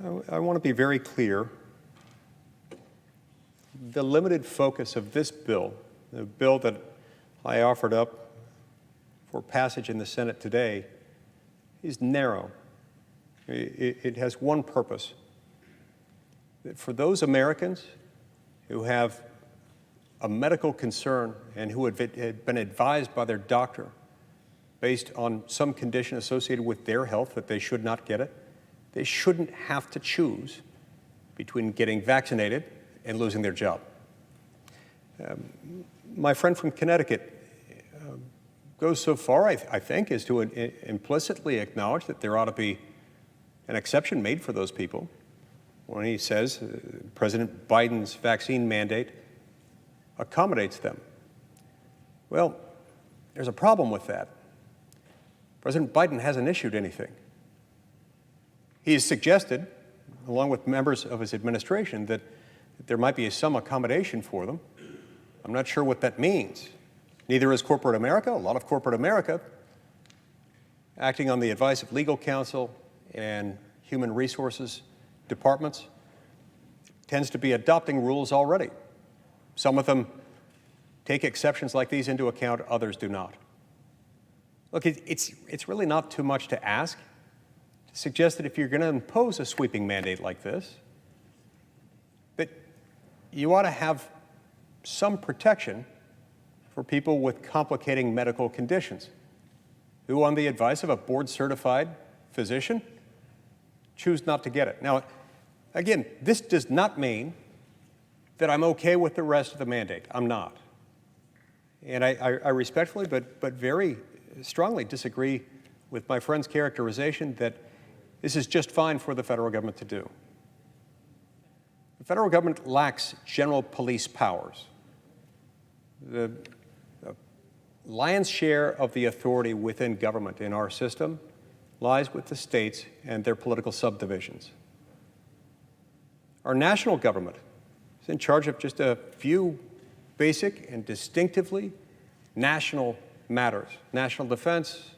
I want to be very clear. The limited focus of this bill, the bill that I offered up for passage in the Senate today, is narrow. It has one purpose: that for those Americans who have a medical concern and who had been advised by their doctor based on some condition associated with their health that they should not get it, they shouldn't have to choose between getting vaccinated and losing their job. My friend from Connecticut goes so far, I think, as to implicitly acknowledge that there ought to be an exception made for those people when he says President Biden's vaccine mandate accommodates them. Well, there's a problem with that. President Biden hasn't issued anything. He has suggested, along with members of his administration, that there might be some accommodation for them. I'm not sure what that means. Neither is corporate America. A lot of corporate America, acting on the advice of legal counsel and human resources departments, tends to be adopting rules already. Some of them take exceptions like these into account, others do not. Look, it's really not too much to ask to suggest that if you're going to impose a sweeping mandate like this, that you ought to have some protection for people with complicating medical conditions who, on the advice of a board-certified physician, choose not to get it. Now, again, this does not mean that I'm okay with the rest of the mandate. I'm not. And I respectfully but very strongly disagree with my friend's characterization that this is just fine for the federal government to do. The federal government lacks general police powers. The lion's share of the authority within government in our system lies with the states and their political subdivisions. Our national government is in charge of just a few basic and distinctively national matters: national defense,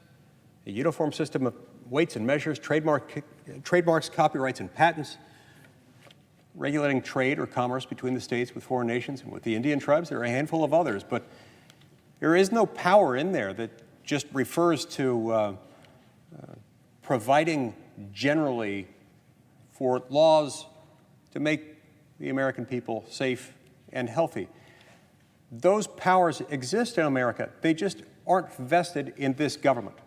a uniform system of weights and measures, trademarks, copyrights, and patents, regulating trade or commerce between the states with foreign nations and with the Indian tribes. There are a handful of others, but there is no power in there that just refers to providing generally for laws to make the American people safe and healthy. Those powers exist in America. They just aren't vested in this government.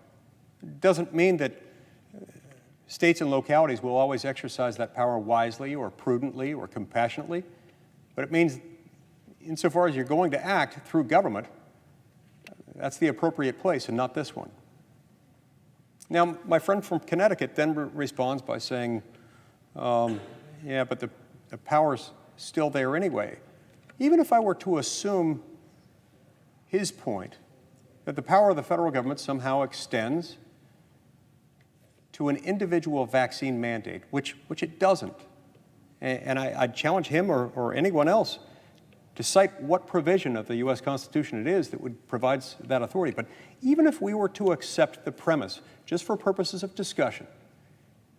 It doesn't mean that states and localities will always exercise that power wisely or prudently or compassionately, but it means insofar as you're going to act through government, that's the appropriate place and not this one. Now, my friend from Connecticut then responds by saying, yeah, but the power's still there anyway. Even if I were to assume his point, that the power of the federal government somehow extends to an individual vaccine mandate, which it doesn't, and I'd challenge him or anyone else to cite what provision of the U.S. Constitution it is that provides that authority. But even if we were to accept the premise, just for purposes of discussion,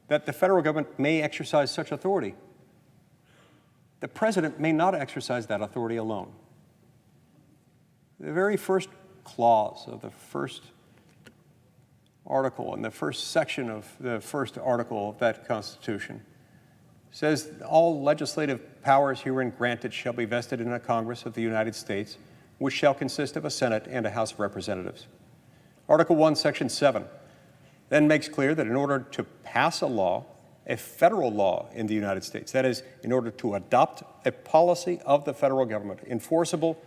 that the federal government may exercise such authority, the president may not exercise that authority alone. The very first clause of the first article and the first section of the first article of that Constitution says all legislative powers herein granted shall be vested in a Congress of the United States, which shall consist of a Senate and a House of Representatives. Article 1, Section 7 then makes clear that in order to pass a law, a federal law in the United States, that is, in order to adopt a policy of the federal government, enforceable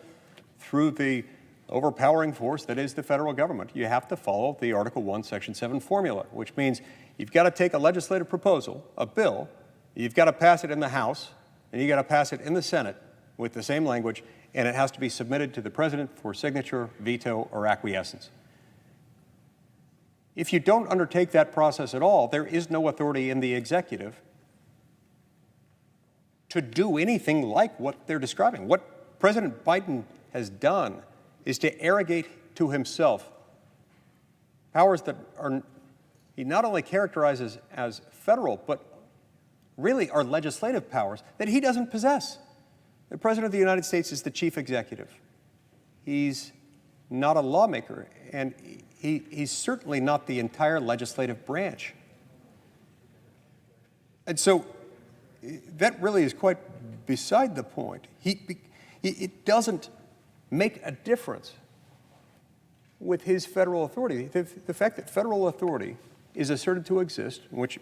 through the overpowering force that is the federal government, you have to follow the Article 1, Section 7 formula, which means you've got to take a legislative proposal, a bill, you've got to pass it in the House, and you've got to pass it in the Senate with the same language, and it has to be submitted to the President for signature, veto, or acquiescence. If you don't undertake that process at all, there is no authority in the executive to do anything like what they're describing. What President Biden has done is to arrogate to himself powers that he not only characterizes as federal, but really are legislative powers that he doesn't possess. The President of the United States is the chief executive. He's not a lawmaker, and he's certainly not the entire legislative branch. And so that really is quite beside the point. It doesn't make a difference with his federal authority. The fact that federal authority is asserted to exist, which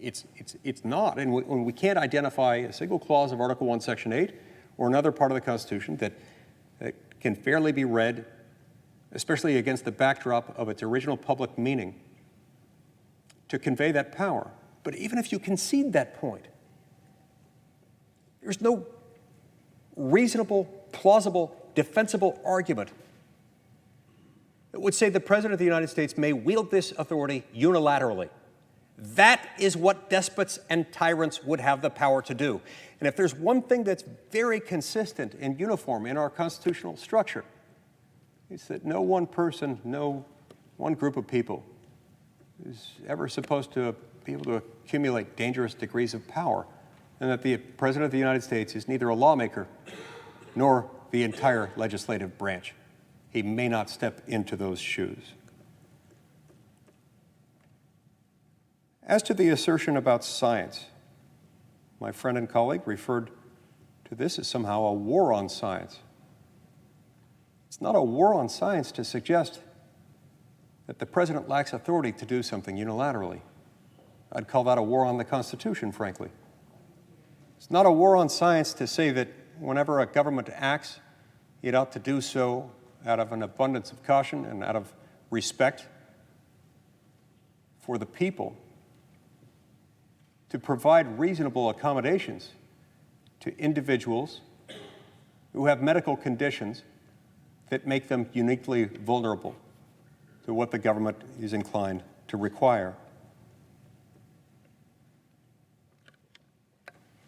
it's not, and we can't identify a single clause of Article 1, Section 8, or another part of the Constitution that can fairly be read, especially against the backdrop of its original public meaning, to convey that power. But even if you concede that point, there's no reasonable, plausible, defensible argument that would say the President of the United States may wield this authority unilaterally. That is what despots and tyrants would have the power to do. And if there's one thing that's very consistent and uniform in our constitutional structure, it's that no one person, no one group of people is ever supposed to be able to accumulate dangerous degrees of power, and that the President of the United States is neither a lawmaker nor the entire legislative branch. He may not step into those shoes. As to the assertion about science, my friend and colleague referred to this as somehow a war on science. It's not a war on science to suggest that the President lacks authority to do something unilaterally. I'd call that a war on the Constitution, frankly. It's not a war on science to say that whenever a government acts, it ought to do so out of an abundance of caution and out of respect for the people, to provide reasonable accommodations to individuals who have medical conditions that make them uniquely vulnerable to what the government is inclined to require.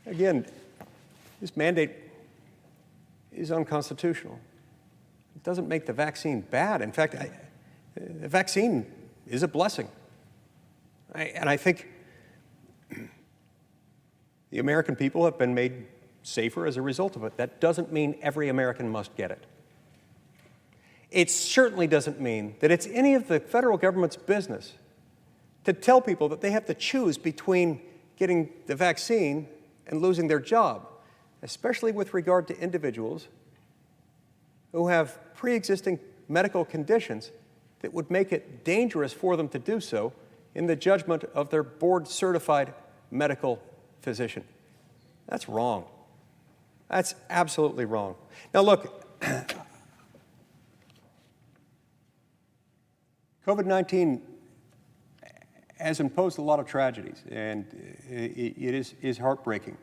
Again, this mandate is unconstitutional. It doesn't make the vaccine bad. In fact, the vaccine is a blessing. And I think the American people have been made safer as a result of it. That doesn't mean every American must get it. It certainly doesn't mean that it's any of the federal government's business to tell people that they have to choose between getting the vaccine and losing their job, especially with regard to individuals who have pre-existing medical conditions that would make it dangerous for them to do so in the judgment of their board-certified medical physician. That's wrong. That's absolutely wrong. Now look, COVID-19 has imposed a lot of tragedies, and it is heartbreaking.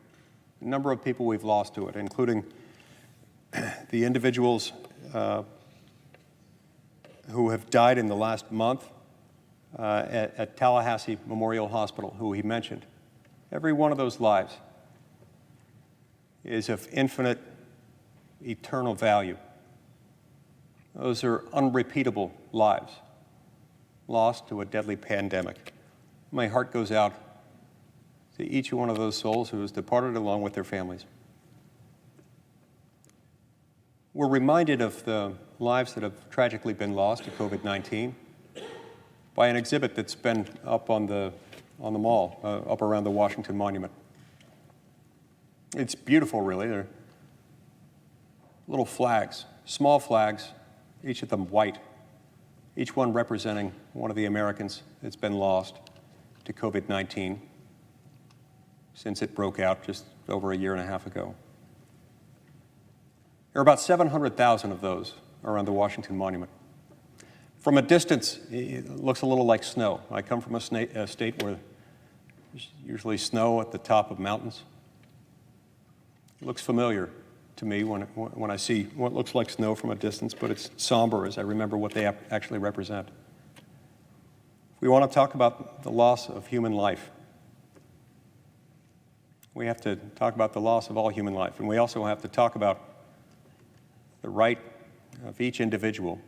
A number of people we've lost to it, including the individuals who have died in the last month at Tallahassee Memorial Hospital, who he mentioned. Every one of those lives is of infinite, eternal value. Those are unrepeatable lives lost to a deadly pandemic. My heart goes out to each one of those souls who has departed along with their families. We're reminded of the lives that have tragically been lost to COVID-19 by an exhibit that's been up on the mall, up around the Washington Monument. It's beautiful, really. They're little flags, small flags, each of them white, each one representing one of the Americans that's been lost to COVID-19 since it broke out just over a year and a half ago. There are about 700,000 of those around the Washington Monument. From a distance, it looks a little like snow. I come from a state where there's usually snow at the top of mountains. It looks familiar to me when I see what looks like snow from a distance, but it's somber as I remember what they actually represent. We want to talk about the loss of human life. We have to talk about the loss of all human life, and we also have to talk about the right of each individual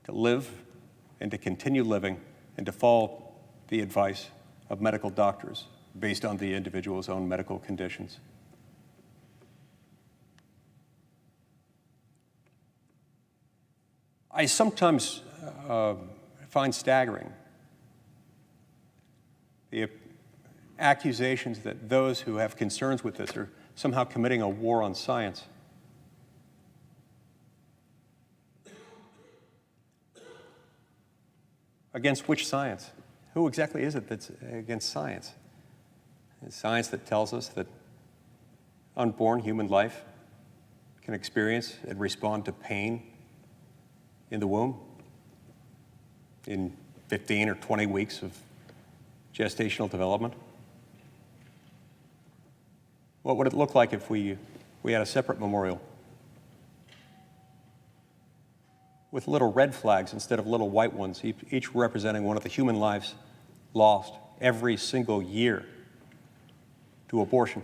to live and to continue living and to follow the advice of medical doctors based on the individual's own medical conditions. I sometimes find staggering the accusations that those who have concerns with this are somehow committing a war on science. Against which science? Who exactly is it that's against science? It's science that tells us that unborn human life can experience and respond to pain in the womb in 15 or 20 weeks of gestational development. What would it look like if we had a separate memorial with little red flags instead of little white ones, each representing one of the human lives lost every single year to abortion?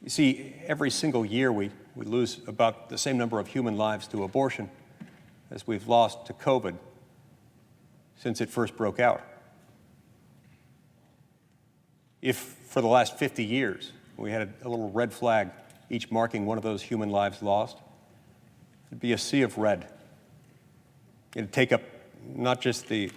You see, every single year we lose about the same number of human lives to abortion as we've lost to COVID since it first broke out. If for the last 50 years we had a little red flag, each marking one of those human lives lost, it'd be a sea of red. It'd take up not just the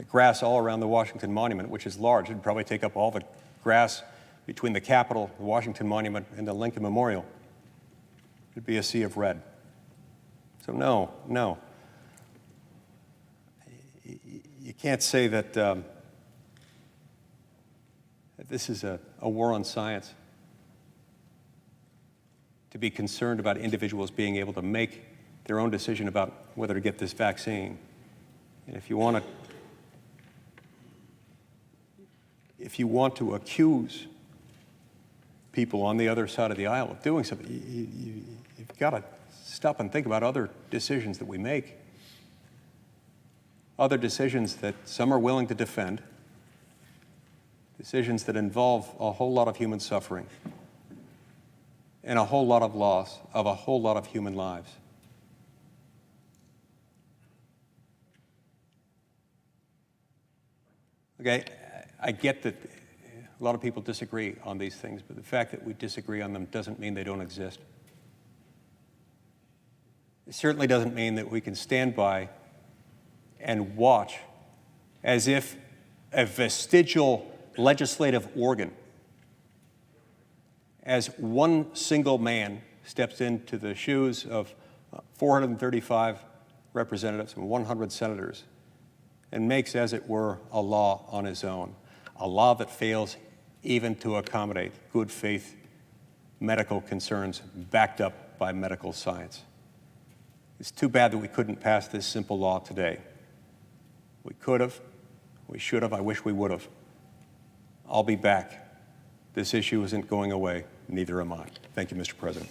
grass all around the Washington Monument, which is large, it'd probably take up all the grass between the Capitol, the Washington Monument, and the Lincoln Memorial. It'd be a sea of red. So no. You can't say that this is a war on science. To be concerned about individuals being able to make their own decision about whether to get this vaccine. And if you want to accuse people on the other side of the aisle of doing something, you've got to stop and think about other decisions that we make. Other decisions that some are willing to defend, decisions that involve a whole lot of human suffering and a whole lot of loss of a whole lot of human lives. Okay, I get that a lot of people disagree on these things, but the fact that we disagree on them doesn't mean they don't exist. It certainly doesn't mean that we can stand by and watch as if a vestigial legislative organ, as one single man steps into the shoes of 435 representatives and 100 senators and makes, as it were, a law on his own, a law that fails even to accommodate good faith medical concerns backed up by medical science. It's too bad that we couldn't pass this simple law today. We could have, we should have, I wish we would have. I'll be back. This issue isn't going away, neither am I. Thank you, Mr. President.